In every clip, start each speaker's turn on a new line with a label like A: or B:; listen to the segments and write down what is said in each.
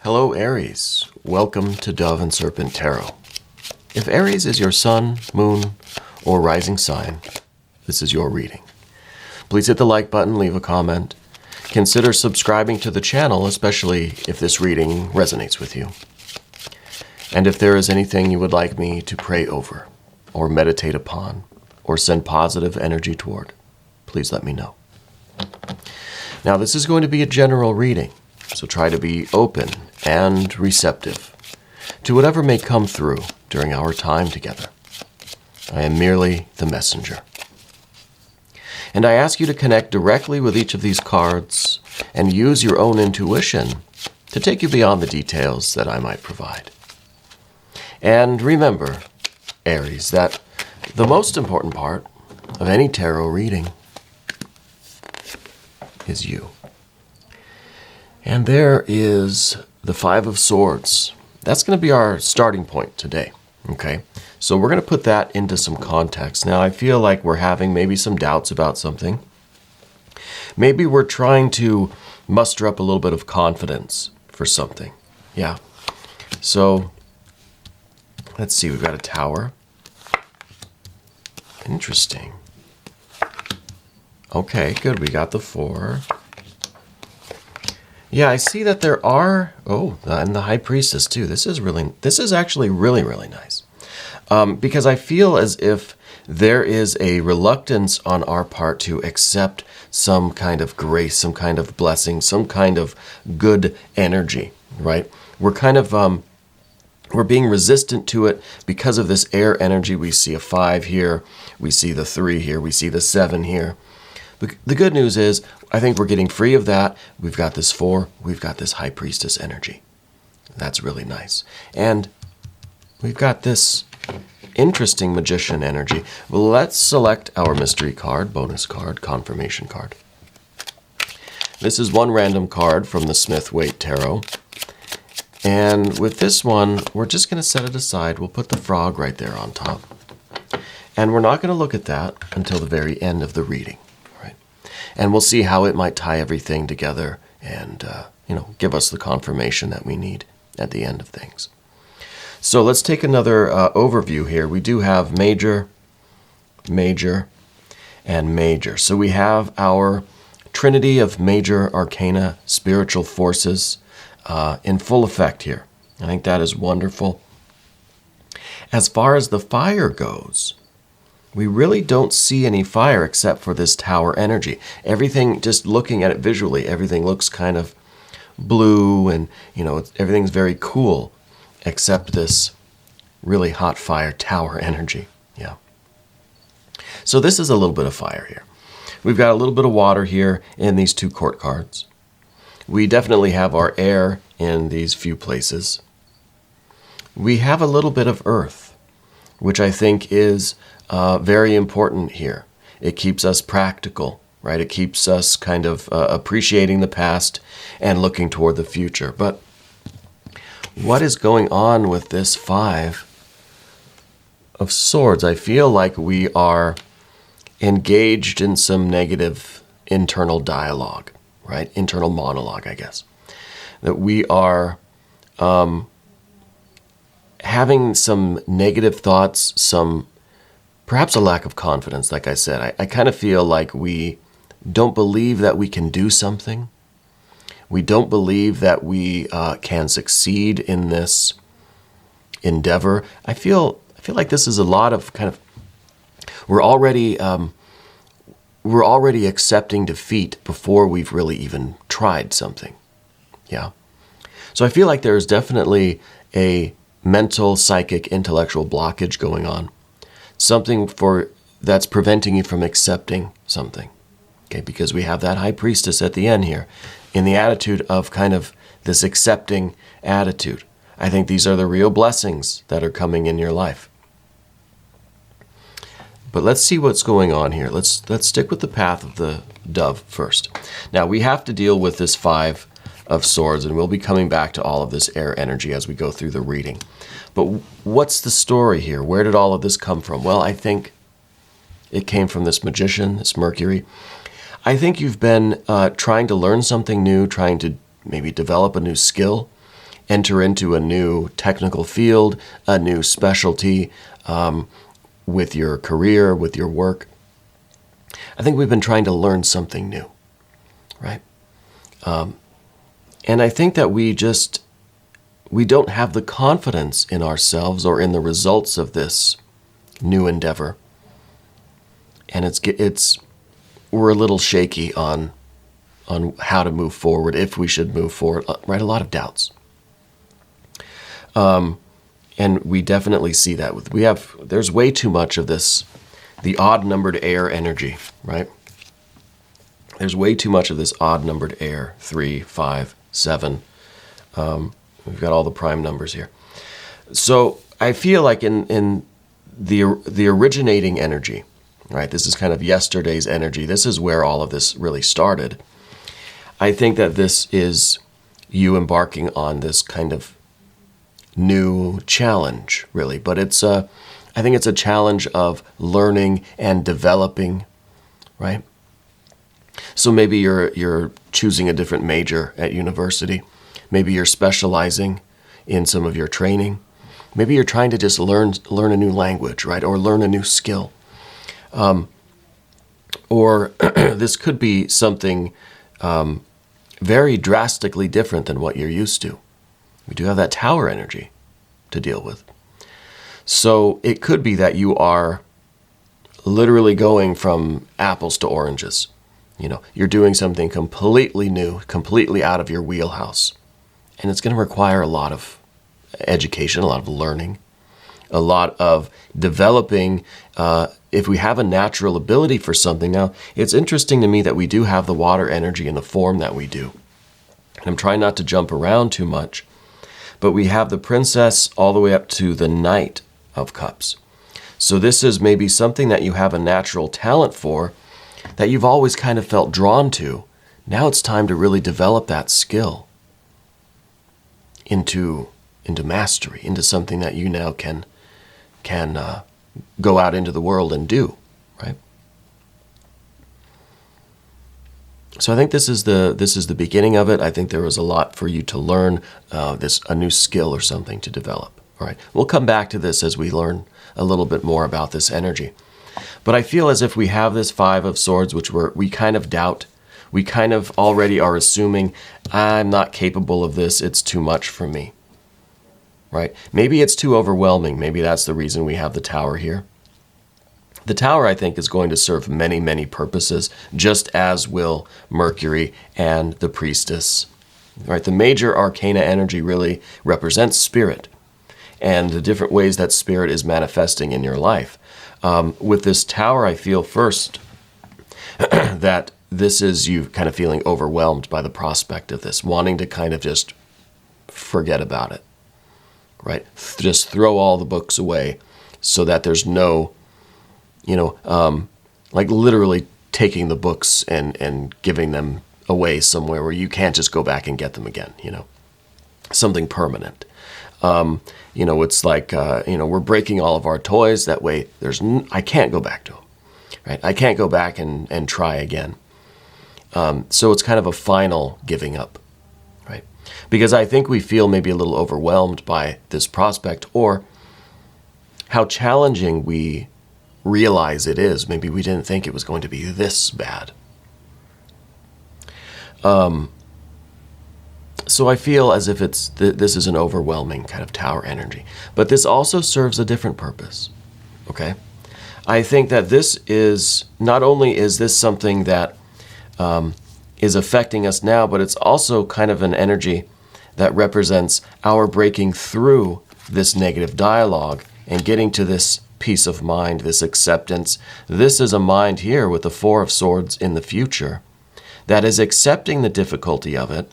A: Hello Aries, welcome to Dove and Serpent Tarot. If Aries is your sun, moon, or rising sign, this is your reading. Please hit the like button, leave a comment. Consider subscribing to the channel, especially if this reading resonates with you. And if there is anything you would like me to pray over, or meditate upon, or send positive energy toward, please let me know. Now this is going to be a general reading, so try to be open and receptive to whatever may come through during our time together. I am merely the messenger. And I ask you to connect directly with each of these cards and use your own intuition to take you beyond the details that I might provide. And remember, Aries, that the most important part of any tarot reading is you. And there is the Five of Swords. That's going to be our starting point today, okay? So we're going to put that into some context. Now, I feel like we're having maybe some doubts about something. Maybe we're trying to muster up a little bit of confidence for something. Yeah. So, let's see. We've got a Tower. Interesting. Okay, good. We got the Four. Yeah, I see that there are, and the High Priestess too. This is actually really, really nice. Because I feel as if there is a reluctance on our part to accept some kind of grace, some kind of blessing, some kind of good energy, right? We're kind of, we're being resistant to it because of this air energy. We see a 5 here, we see the 3 here, we see the 7 here. The good news is, I think we're getting free of that. We've got this 4, we've got this High Priestess energy. That's really nice. And we've got this interesting Magician energy. Well, let's select our mystery card, bonus card, confirmation card. This is one random card from the Smith-Waite Tarot. And with this one, we're just going to set it aside. We'll put the frog right there on top. And we're not going to look at that until the very end of the reading. And we'll see how it might tie everything together and, give us the confirmation that we need at the end of things. So let's take another overview here. We do have major, major, and major. So we have our trinity of major arcana, spiritual forces in full effect here. I think that is wonderful. As far as the fire goes, we really don't see any fire except for this Tower energy. Everything, just looking at it visually, everything looks kind of blue and, everything's very cool except this really hot fire Tower energy. Yeah. So this is a little bit of fire here. We've got a little bit of water here in these 2 court cards. We definitely have our air in these few places. We have a little bit of earth, which I think is very important here. It keeps us practical, right? It keeps us kind of appreciating the past and looking toward the future. But what is going on with this 5 of Swords? I feel like we are engaged in some negative internal dialogue, right? Internal monologue, I guess. That we are having some negative thoughts, perhaps a lack of confidence, like I said. I kind of feel like we don't believe that we can do something. We don't believe that we can succeed in this endeavor. I feel like this is a lot of kind of, we're already accepting defeat before we've really even tried something. Yeah. So I feel like there is definitely a mental, psychic, intellectual blockage going on. Something that's preventing you from accepting something. Okay, because we have that High Priestess at the end here in the attitude of kind of this accepting attitude. I think these are the real blessings that are coming in your life. But let's see what's going on here. Let's stick with the path of the dove first. Now we have to deal with this 5 of Swords, and we'll be coming back to all of this air energy as we go through the reading. But what's the story here? Where did all of this come from? Well, I think it came from this Magician, this Mercury. I think you've been trying to learn something new, trying to maybe develop a new skill, enter into a new technical field, a new specialty with your career, with your work. I think we've been trying to learn something new, right? And I think that we don't have the confidence in ourselves or in the results of this new endeavor. And we're a little shaky on how to move forward, if we should move forward, right? A lot of doubts. And we definitely see that there's way too much of this, the odd-numbered air energy, right? There's way too much of this odd-numbered air, 3, 5, 7. We've got all the prime numbers here. So I feel like in the originating energy, right? This is kind of yesterday's energy. This is where all of this really started. I think that this is you embarking on this kind of new challenge, really. But I think it's a challenge of learning and developing, right? So maybe you're choosing a different major at university. Maybe you're specializing in some of your training. Maybe you're trying to just learn a new language, right? Or learn a new skill. Or this could be something very drastically different than what you're used to. We do have that tower energy to deal with. So it could be that you are literally going from apples to oranges. You're doing something completely new, completely out of your wheelhouse. And it's going to require a lot of education, a lot of learning, a lot of developing. If we have a natural ability for something. Now, it's interesting to me that we do have the water energy in the form that we do. And I'm trying not to jump around too much. But we have the princess all the way up to the Knight of Cups. So this is maybe something that you have a natural talent for, that you've always kind of felt drawn to. Now it's time to really develop that skill into mastery, into something that you now can go out into the world and do, right? So I think this is the beginning of it. I think there was a lot for you to learn, a new skill or something to develop. All right, we'll come back to this as we learn a little bit more about this energy. But I feel as if we have this 5 of Swords, which we kind of doubt. We kind of already are assuming, I'm not capable of this. It's too much for me, right? Maybe it's too overwhelming. Maybe that's the reason we have the Tower here. The Tower, I think, is going to serve many, many purposes, just as will Mercury and the Priestess. Right? The major arcana energy really represents spirit and the different ways that spirit is manifesting in your life. With this Tower, I feel first that this is you kind of feeling overwhelmed by the prospect of this, wanting to kind of just forget about it, right? Just throw all the books away so that there's no, like literally taking the books and giving them away somewhere where you can't just go back and get them again, something permanent. It's like, we're breaking all of our toys. That way I can't go back to them, right? I can't go back and try again. So it's kind of a final giving up, right? Because I think we feel maybe a little overwhelmed by this prospect, or how challenging we realize it is. Maybe we didn't think it was going to be this bad. So I feel as if this is an overwhelming kind of Tower energy. But this also serves a different purpose, okay? I think that this is, not only is this something that is affecting us now, but it's also kind of an energy that represents our breaking through this negative dialogue and getting to this peace of mind, this acceptance. This is a mind here with the 4 of Swords in the future that is accepting the difficulty of it,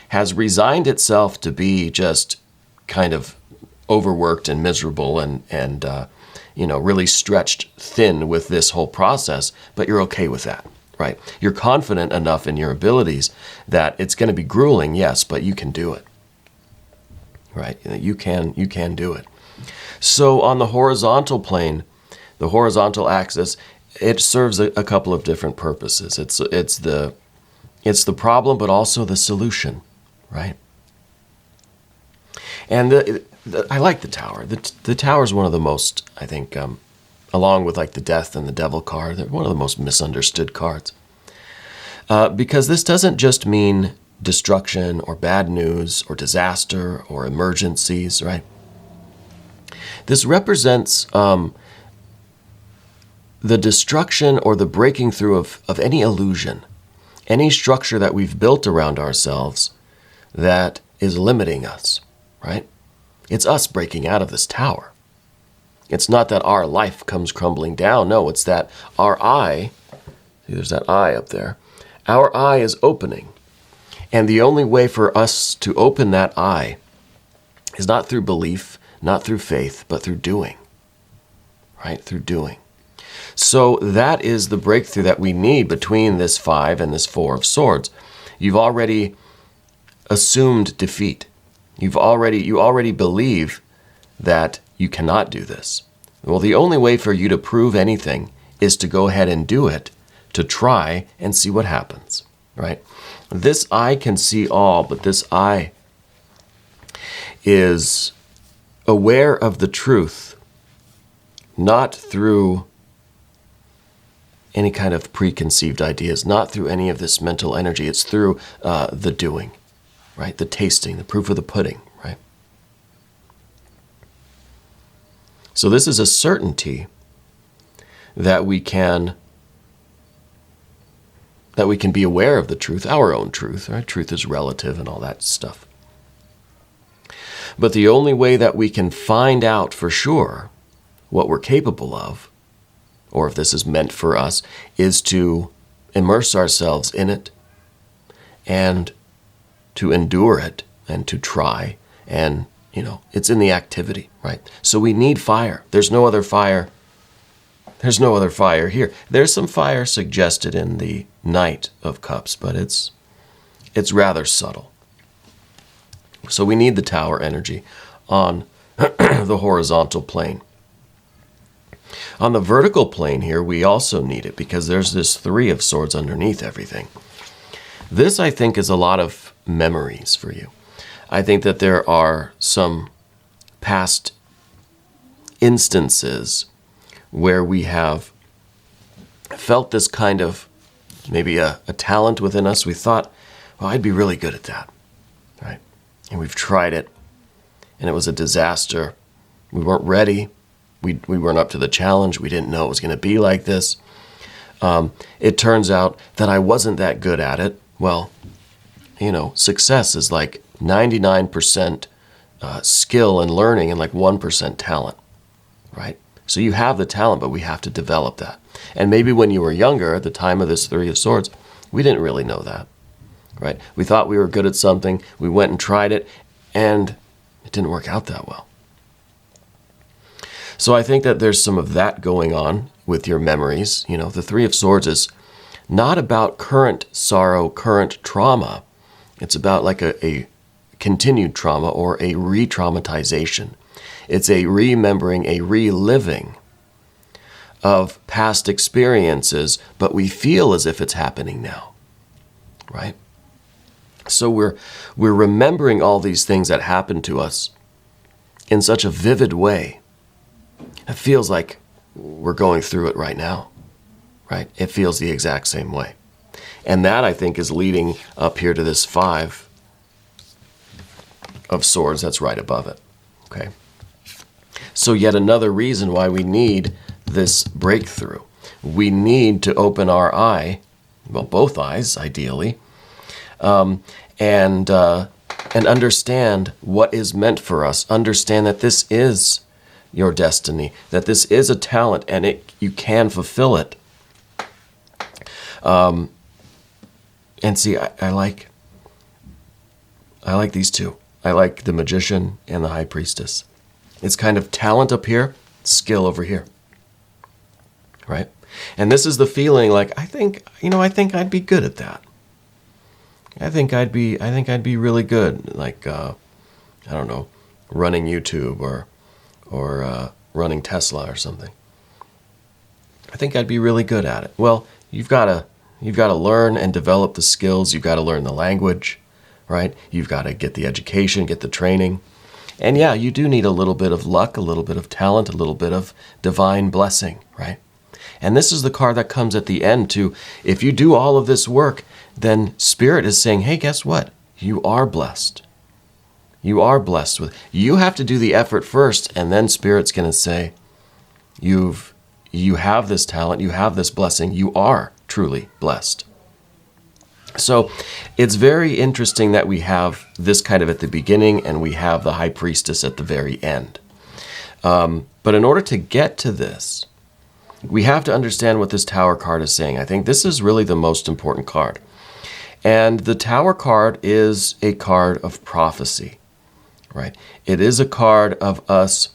A: has resigned itself to be just kind of overworked and miserable and really stretched thin with this whole process, but you're okay with that, right? You're confident enough in your abilities that it's going to be grueling, yes, but you can do it, right? You can do it. So on the horizontal plane, the horizontal axis, it serves a couple of different purposes. It's the problem, but also the solution, right? And I like the Tower. The Tower is one of the most, I think, along with like the Death and the Devil card, they're one of the most misunderstood cards. Because this doesn't just mean destruction or bad news or disaster or emergencies, right? This represents the destruction or the breaking through of any illusion, any structure that we've built around ourselves that is limiting us, right? It's us breaking out of this tower. It's not that our life comes crumbling down. No, it's that our eye, see there's that eye up there, our eye is opening. And the only way for us to open that eye is not through belief, not through faith, but through doing, right? Through doing. So that is the breakthrough that we need between this 5 and this 4 of swords. You've already assumed defeat. You already believe that you cannot do this. Well, the only way for you to prove anything is to go ahead and do it, to try and see what happens, right? This eye can see all, but this eye is aware of the truth, not through any kind of preconceived ideas, not through any of this mental energy. It's through the doing, right? The tasting, the proof of the pudding, right? So this is a certainty that we can be aware of the truth, our own truth, right? Truth is relative and all that stuff. But the only way that we can find out for sure what we're capable of, or if this is meant for us, is to immerse ourselves in it and to endure it and to try. And, it's in the activity, right? So we need fire. There's no other fire. There's no other fire here. There's some fire suggested in the Knight of Cups, but it's rather subtle. So we need the Tower energy on the horizontal plane. On the vertical plane here, we also need it because there's this 3 of swords underneath everything. This, I think, is a lot of memories for you. I think that there are some past instances where we have felt this kind of, maybe a talent within us. We thought, well, I'd be really good at that, right? And we've tried it, and it was a disaster. We weren't ready. We weren't up to the challenge. We didn't know it was going to be like this. It turns out that I wasn't that good at it. Well, success is like 99% skill and learning and like 1% talent, right? So you have the talent, but we have to develop that. And maybe when you were younger, at the time of this 3 of swords, we didn't really know that, right? We thought we were good at something. We went and tried it, and it didn't work out that well. So I think that there's some of that going on with your memories. The 3 of swords is not about current sorrow, current trauma. It's about like a continued trauma or a re-traumatization. It's a remembering, a reliving of past experiences, but we feel as if it's happening now, right? So we're remembering all these things that happened to us in such a vivid way. It feels like we're going through it right now, right? It feels the exact same way. And that, I think, is leading up here to this 5 of swords that's right above it, okay? So yet another reason why we need this breakthrough. We need to open our eye, well, both eyes, ideally, and understand what is meant for us. Understand that this is your destiny, that this is a talent, and you can fulfill it. And see, I like these 2. I like the Magician and the High Priestess. It's kind of talent up here, skill over here, right? And this is the feeling like, I think I'd be good at that. I think I'd be really good, like, I don't know, running YouTube or running Tesla or something. I think I'd be really good at it. Well, you've got to learn and develop the skills. You've got to learn the language, right? You've got to get the education, get the training. And yeah, you do need a little bit of luck, a little bit of talent, a little bit of divine blessing, right? And this is the card that comes at the end too. If you do all of this work, then Spirit is saying, hey, guess what? You are blessed. You are blessed with. You have to do the effort first, and then Spirit's going to say, you have this talent, you have this blessing, you are truly blessed. So it's very interesting that we have this kind of at the beginning and we have the High Priestess at the very end. But in order to get to this, we have to understand what this Tower card is saying. I think this is really the most important card. And the Tower card is a card of prophecy, right? It is a card of us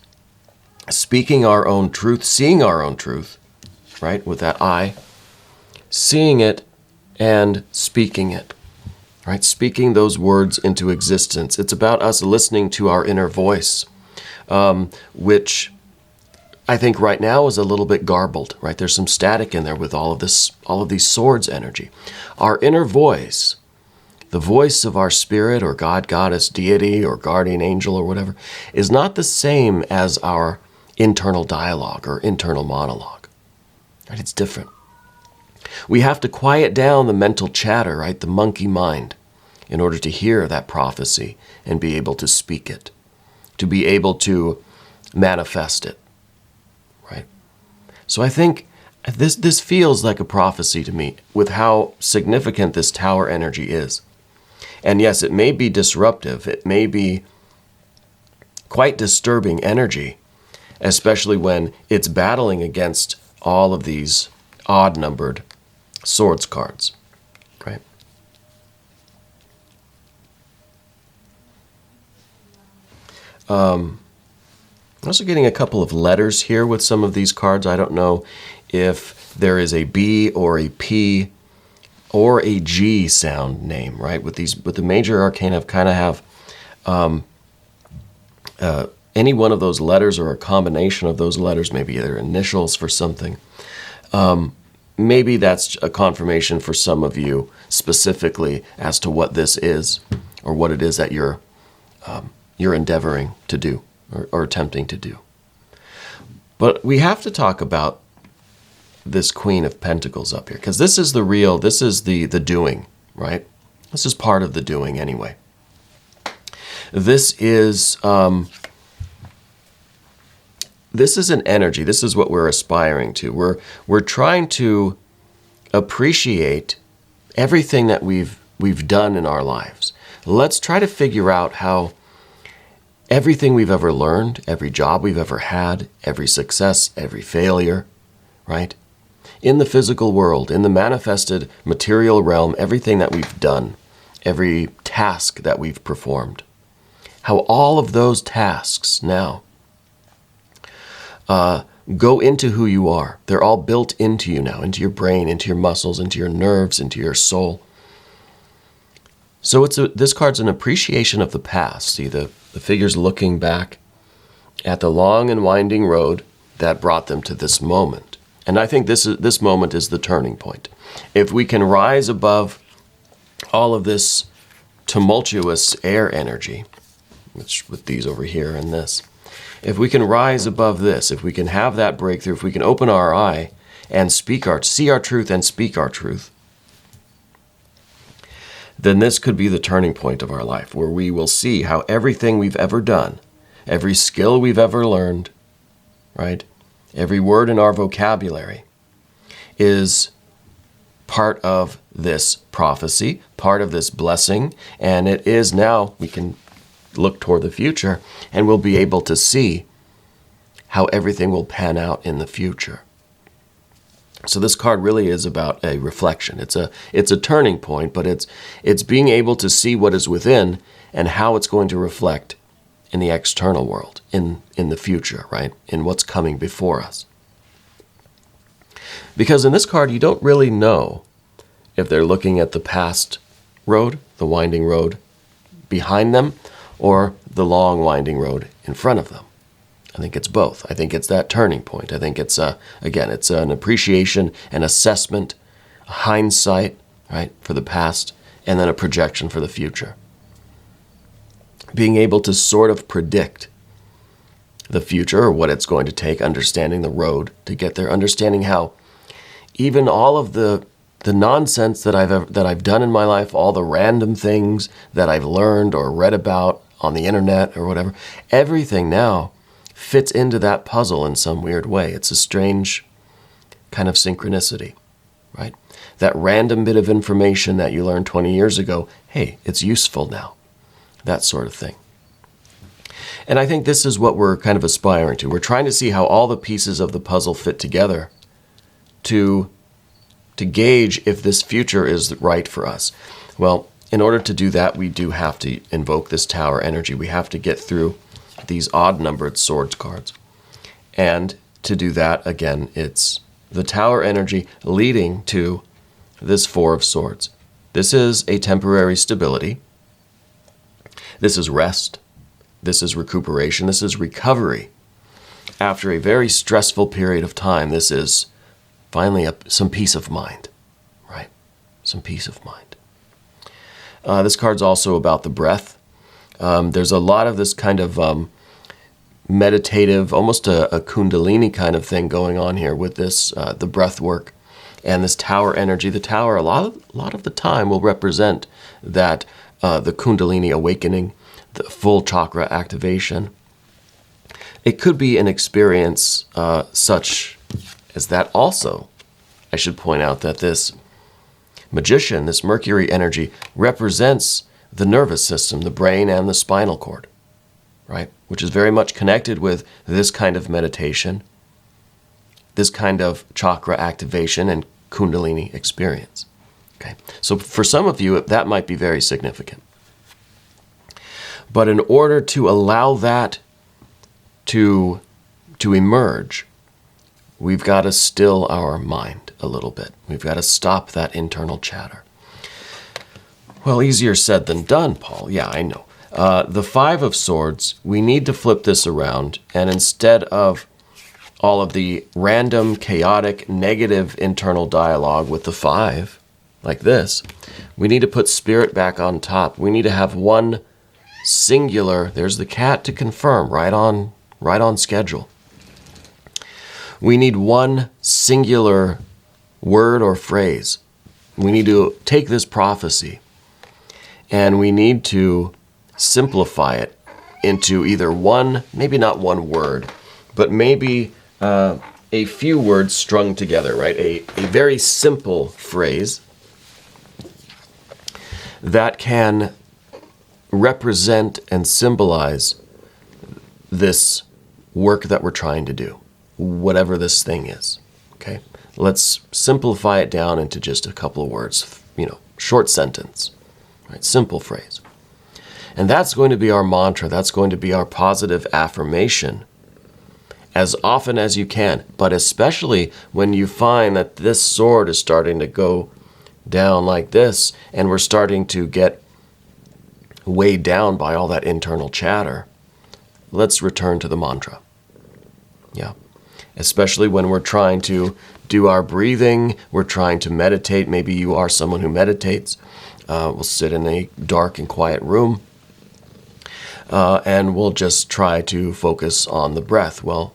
A: speaking our own truth, seeing our own truth, right? With that eye, seeing it and speaking it, right? Speaking those words into existence. It's about us listening to our inner voice, which I think right now is a little bit garbled, right? There's some static in there with all of these swords energy. Our inner voice, the voice of our spirit or God, goddess, deity, or guardian angel or whatever, is not the same as our internal dialogue or internal monologue, right? It's different. We have to quiet down the mental chatter, right? The monkey mind, in order to hear that prophecy and be able to speak it, to be able to manifest it, right? So I think this feels like a prophecy to me with how significant this Tower energy is. And yes, it may be disruptive. It may be quite disturbing energy, especially when it's battling against all of these odd-numbered swords cards, right? I'm also getting a couple of letters here with some of these cards. I don't know if there is a B or a P or a G sound name, right? With the major arcana kind of have any one of those letters or a combination of those letters, maybe their initials for something. Maybe that's a confirmation for some of you specifically as to what this is or what it is that you're endeavoring to do or attempting to do. But we have to talk about this Queen of Pentacles up here, because this is the doing, right? This is part of the doing anyway. This is an energy. This is what we're aspiring to. We're trying to appreciate everything that we've done in our lives. Let's try to figure out how everything we've ever learned, every job we've ever had, every success, every failure, right? In the physical world, in the manifested material realm, everything that we've done, every task that we've performed, how all of those tasks now go into who you are. They're all built into you now, into your brain, into your muscles, into your nerves, into your soul. So this card's an appreciation of the past. See, the figure's looking back at the long and winding road that brought them to this moment. And I think this moment is the turning point. If we can rise above all of this tumultuous air energy, which with these over here and this, if we can rise above this, if we can have that breakthrough, if we can open our eye and see our truth and speak our truth, then this could be the turning point of our life, where we will see how everything we've ever done, every skill we've ever learned, right? Every word in our vocabulary is part of this prophecy, part of this blessing, and it is now, we can look toward the future, and we'll be able to see how everything will pan out in the future. So this card really is about a reflection. It's a turning point, but it's being able to see what is within and how it's going to reflect in the external world, in the future, right? In what's coming before us. Because in this card, you don't really know if they're looking at the past road, the winding road behind them, or the long winding road in front of them. I think it's both. I think it's that turning point. I think it's, it's an appreciation, an assessment, a hindsight, right, for the past, and then a projection for the future. being able to sort of predict the future or what it's going to take, understanding the road to get there, understanding how even all of the nonsense that I've done in my life, all the random things that I've learned or read about on the internet or whatever, everything now fits into that puzzle in some weird way. It's a strange kind of synchronicity, right? That random bit of information that you learned 20 years ago, hey, it's useful now. That sort of thing. And I think this is what we're kind of aspiring to. We're trying to see how all the pieces of the puzzle fit together to gauge if this future is right for us. Well, in order to do that, we do have to invoke this tower energy. We have to get through these odd-numbered swords cards. And to do that, again, it's the tower energy leading to this Four of Swords. This is a temporary stability. This is rest. This is recuperation. This is recovery. After a very stressful period of time, this is finally some peace of mind, right? Some peace of mind. This card's also about the breath. There's a lot of this kind of meditative, almost a kundalini kind of thing going on here with this, the breath work and this tower energy. The tower, a lot of the time, will represent that the kundalini awakening, the full chakra activation. It could be an experience such as that also. I should point out that this magician, this Mercury energy, represents the nervous system, the brain and the spinal cord, right? Which is very much connected with this kind of meditation, this kind of chakra activation and kundalini experience. Okay, so for some of you, that might be very significant. But in order to allow that to emerge, we've got to still our mind a little bit. We've got to stop that internal chatter. Well, easier said than done, Paul. Yeah, I know. The Five of Swords, we need to flip this around, and instead of all of the random, chaotic, negative internal dialogue with the five, like this, we need to put spirit back on top. We need to have one singular, there's the cat to confirm, right on schedule. We need one singular word or phrase. We need to take this prophecy and we need to simplify it into either one, maybe not one word, but maybe a few words strung together, right? A very simple phrase that can represent and symbolize this work that we're trying to do, whatever this thing is, okay? Let's simplify it down into just a couple of words, short sentence, right? Simple phrase. And that's going to be our mantra. That's going to be our positive affirmation as often as you can, but especially when you find that this sword is starting to go down like this and we're starting to get weighed down by all that internal chatter. Let's return to the mantra. Yeah. Especially when we're trying to do our breathing, we're trying to meditate. Maybe you are someone who meditates. We'll sit in a dark and quiet room and we'll just try to focus on the breath. Well,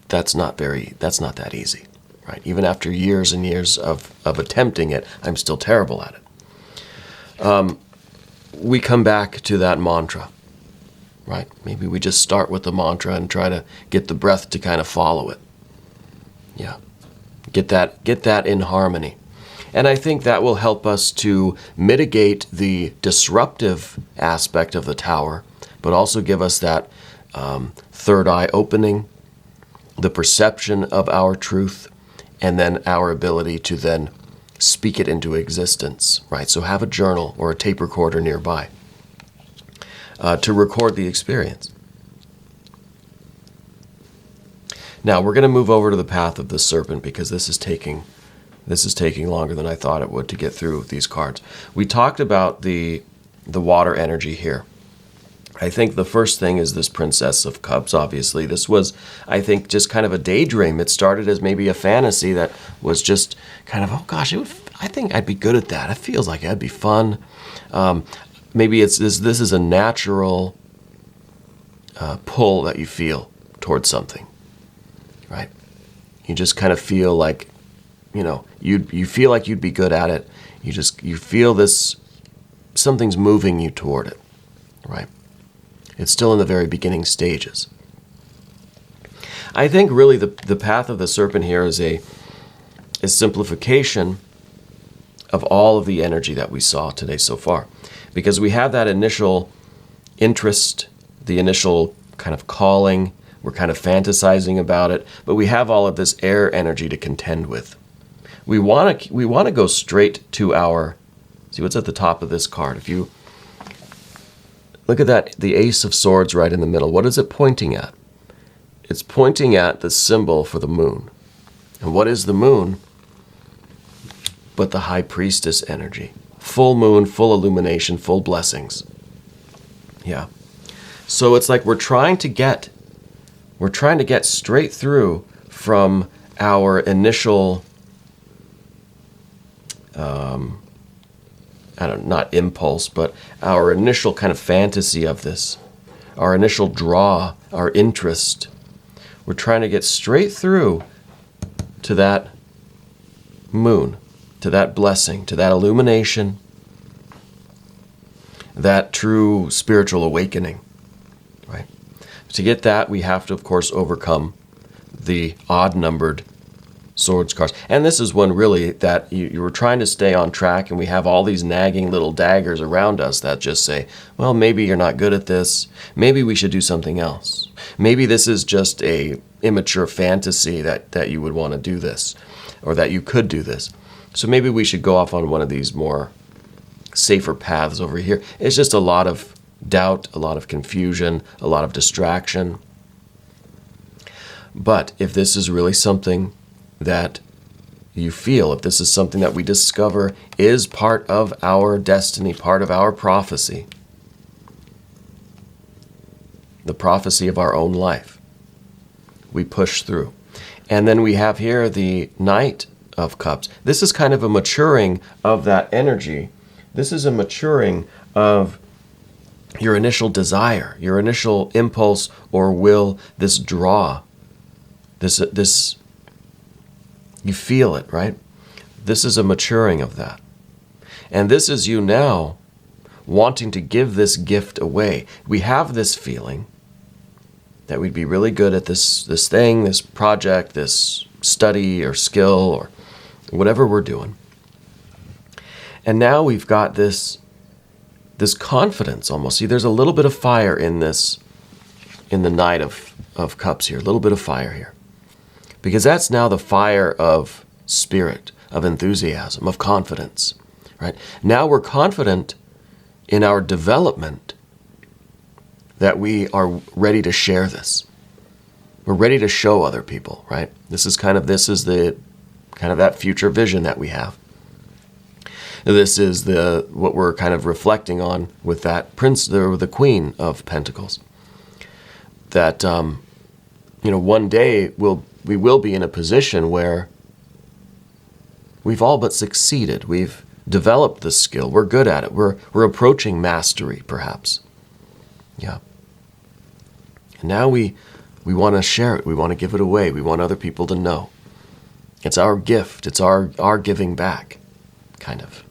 A: that's not that easy, right? Even after years and years of attempting it, I'm still terrible at it. We come back to that mantra, right? Maybe we just start with the mantra and try to get the breath to kind of follow it. Yeah. Get that in harmony. And I think that will help us to mitigate the disruptive aspect of the tower, but also give us that third eye opening, the perception of our truth, and then our ability to then speak it into existence, right? So have a journal or a tape recorder nearby to record the experience. Now we're going to move over to the path of the serpent because this is taking longer than I thought it would to get through these cards. We talked about the water energy here. I think the first thing is this Princess of Cups, obviously. This was, I think, just kind of a daydream. It started as maybe a fantasy that was just kind of, oh gosh, I think I'd be good at that. It feels like that'd be fun. maybe this is a natural pull that you feel towards something, right? You just kind of feel like, you feel like you'd be good at it. You feel this, something's moving you toward it, right? It's still in the very beginning stages. I think really the path of the serpent here is a simplification of all of the energy that we saw today so far. Because we have that initial interest, the initial kind of calling, we're kind of fantasizing about it, but we have all of this air energy to contend with. We want to go straight to our, see what's at the top of this card. If you look at that, the Ace of Swords right in the middle, what is it pointing at? It's pointing at the symbol for the moon. And what is the moon but the High Priestess energy? Full moon, full illumination, full blessings. Yeah. So it's like we're trying to get straight through from our initial, not impulse, but our initial kind of fantasy of this, our initial draw, our interest. We're trying to get straight through to that moon, to that blessing, to that illumination, that true spiritual awakening, right? To get that, we have to, of course, overcome the odd-numbered swords cards. And this is one really that you were trying to stay on track, and we have all these nagging little daggers around us that just say, well, maybe you're not good at this. Maybe we should do something else. Maybe this is just a immature fantasy that you would want to do this, or that you could do this. So maybe we should go off on one of these more safer paths over here. It's just a lot of doubt, a lot of confusion, a lot of distraction. But if this is really something that you feel, if this is something that we discover is part of our destiny, part of our prophecy, the prophecy of our own life, we push through. And then we have here the Knight of Cups. This is kind of a maturing of that energy. This is a maturing of your initial desire, your initial impulse or will, this draw, this you feel it, right? This is a maturing of that. And this is you now wanting to give this gift away. We have this feeling that we'd be really good at this thing, this project, this study or skill or whatever we're doing. And now we've got this confidence almost. See, there's a little bit of fire in this, in the Knight of Cups here, a little bit of fire here. Because that's now the fire of spirit, of enthusiasm, of confidence, right? Now we're confident in our development that we are ready to share this. We're ready to show other people, right? This is the kind of that future vision that we have. This is what we're kind of reflecting on with that prince, the Queen of Pentacles. That one day we will be in a position where we've all but succeeded. We've developed the skill. We're good at it. We're approaching mastery, perhaps. Yeah. And now we want to share it. We want to give it away. We want other people to know. It's our gift. It's our giving back, kind of.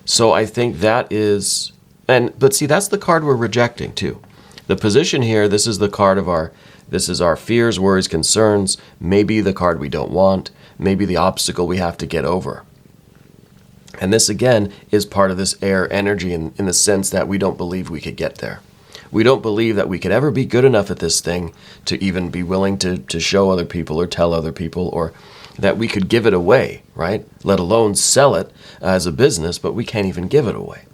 A: So I think that is, but see, that's the card we're rejecting too. The position here, this is the card of this is our fears, worries, concerns, maybe the card we don't want, maybe the obstacle we have to get over. And this again is part of this air energy in the sense that we don't believe we could get there. We don't believe that we could ever be good enough at this thing to even be willing to show other people or tell other people, or that we could give it away, right? Let alone sell it as a business, but we can't even give it away.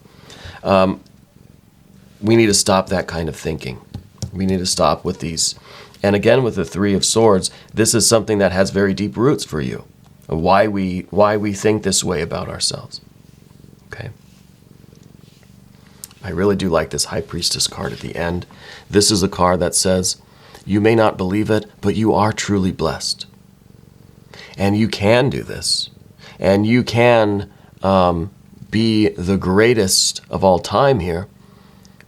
A: We need to stop that kind of thinking. We need to stop with these. And again, with the Three of Swords, this is something that has very deep roots for you. Why we think this way about ourselves. Okay. I really do like this High Priestess card at the end. This is a card that says, you may not believe it, but you are truly blessed. And you can do this. And you can be the greatest of all time here,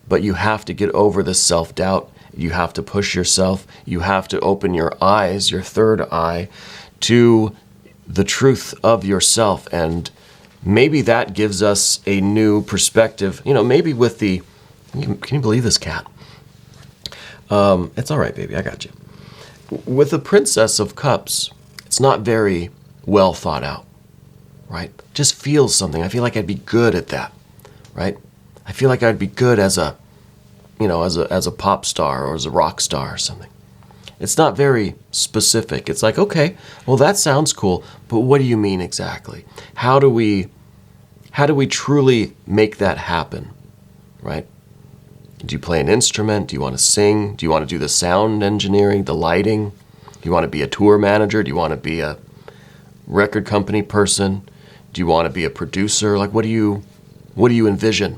A: but you have to get over the self-doubt. You have to push yourself. You have to open your eyes, your third eye, to the truth of yourself. And maybe that gives us a new perspective. Maybe with the... Can you believe this cat? It's all right, baby. I got you. With the Princess of Cups, it's not very well thought out, right? Just feels something. I feel like I'd be good at that, right? I feel like I'd be good as a pop star or as a rock star or something. It's not very specific. It's like, okay, well, that sounds cool, but what do you mean exactly? How do we truly make that happen, right? Do you play an instrument? Do you want to sing? Do you want to do the sound engineering, the lighting? Do you want to be a tour manager? Do you want to be a record company person? Do you want to be a producer? Like, what do you envision,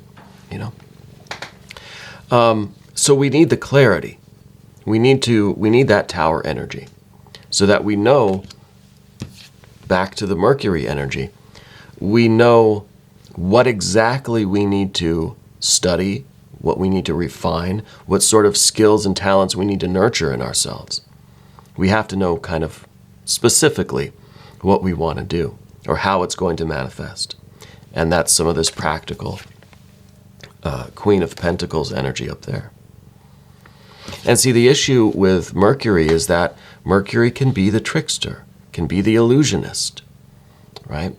A: So we need the clarity. We need that tower energy so that we know, back to the Mercury energy, we know what exactly we need to study, what we need to refine, what sort of skills and talents we need to nurture in ourselves. We have to know kind of specifically what we want to do or how it's going to manifest. And that's some of this practical Queen of Pentacles energy up there. And see, the issue with Mercury is that Mercury can be the trickster, can be the illusionist, right?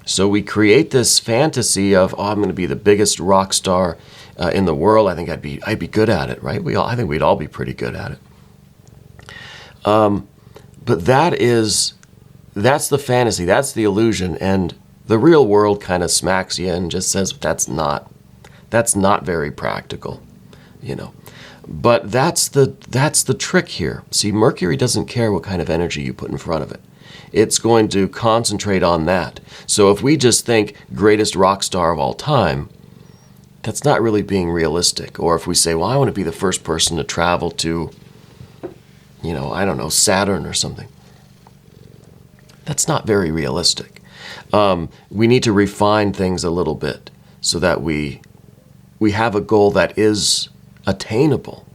A: So we create this fantasy of, I'm going to be the biggest rock star in the world. I think I'd be good at it, right? I think we'd all be pretty good at it. But that's the fantasy, that's the illusion, and the real world kind of smacks you and just says that's not very practical, But that's the trick here. See, Mercury doesn't care what kind of energy you put in front of it. It's going to concentrate on that. So if we just think greatest rock star of all time, that's not really being realistic. Or if we say, well, I want to be the first person to travel to, I don't know, Saturn or something. That's not very realistic. We need to refine things a little bit so that we have a goal that is attainable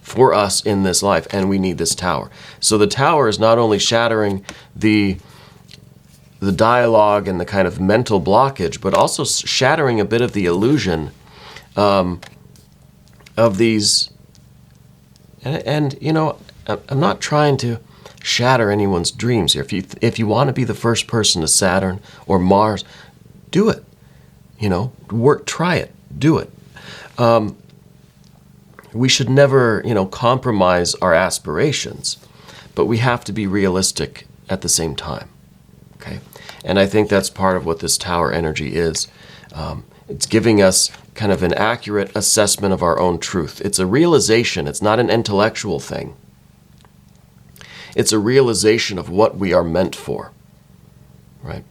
A: for us in this life, and we need this tower. So the tower is not only shattering the dialogue and the kind of mental blockage, but also shattering a bit of the illusion of these. And I'm not trying to shatter anyone's dreams here. If you want to be the first person to Saturn or Mars, do it. Try it, do it. We should never, compromise our aspirations, but we have to be realistic at the same time, okay? And I think that's part of what this tower energy is. It's giving us kind of an accurate assessment of our own truth. It's a realization. It's not an intellectual thing. It's a realization of what we are meant for, right?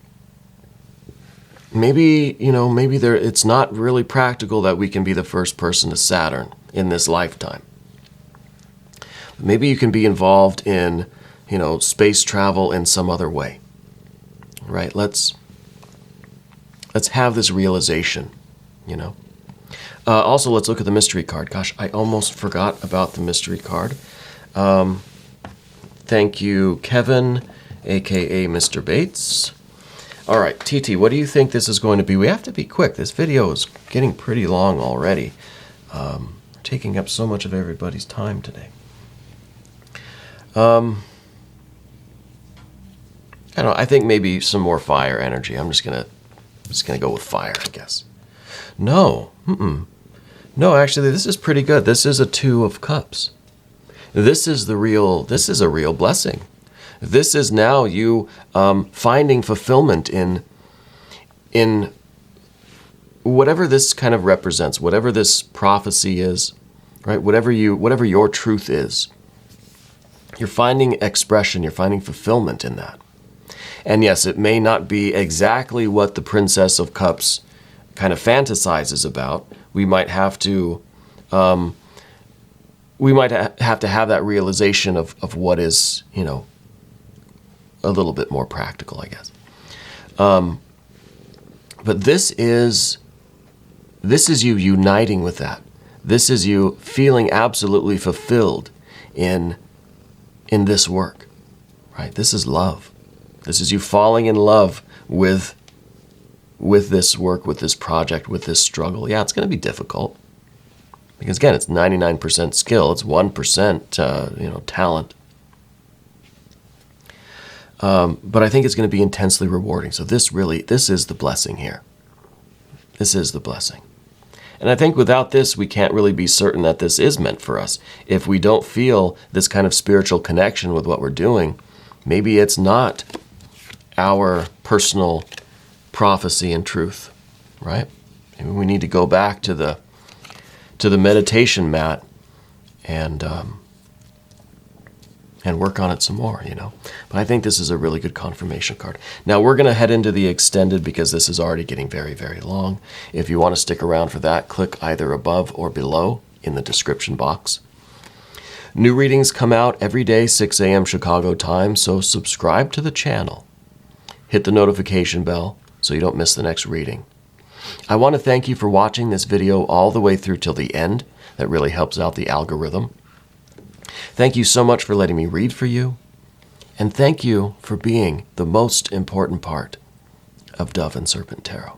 A: Maybe it's not really practical that we can be the first person to Saturn in this lifetime. Maybe you can be involved in, space travel in some other way, right? Let's have this realization, Also, let's look at the mystery card. Gosh, I almost forgot about the mystery card. Thank you, Kevin, a.k.a. Mr. Bates. All right, TT, what do you think this is going to be? We have to be quick. This video is getting pretty long already. Taking up so much of everybody's time today. I don't know. I think maybe some more fire energy. I'm just gonna go with fire, I guess. No, no. Actually, this is pretty good. This is a 2 of Cups. This is a real blessing. This is now you finding fulfillment in whatever this kind of represents, whatever this prophecy is, right? Whatever your truth is. You're finding expression, you're finding fulfillment in that. And yes, it may not be exactly what the Princess of Cups kind of fantasizes about. We might have to have that realization of what is, a little bit more practical, I guess. But this is you uniting with that. This is you feeling absolutely fulfilled in this work, right? This is love. This is you falling in love with this work, with this project, with this struggle. Yeah, it's going to be difficult because again, it's 99% skill. It's 1%, talent. But I think it's going to be intensely rewarding. So this is the blessing here. This is the blessing. And I think without this, we can't really be certain that this is meant for us. If we don't feel this kind of spiritual connection with what we're doing, maybe it's not our personal prophecy and truth, right? Maybe we need to go back to the meditation mat and work on it some more, But I think this is a really good confirmation card. Now we're going to head into the extended because this is already getting very, very long. If you want to stick around for that, click either above or below in the description box. New readings come out every day, 6 a.m. Chicago time, so subscribe to the channel. Hit the notification bell so you don't miss the next reading. I want to thank you for watching this video all the way through till the end. That really helps out the algorithm. Thank you so much for letting me read for you. And thank you for being the most important part of Dove and Serpent Tarot.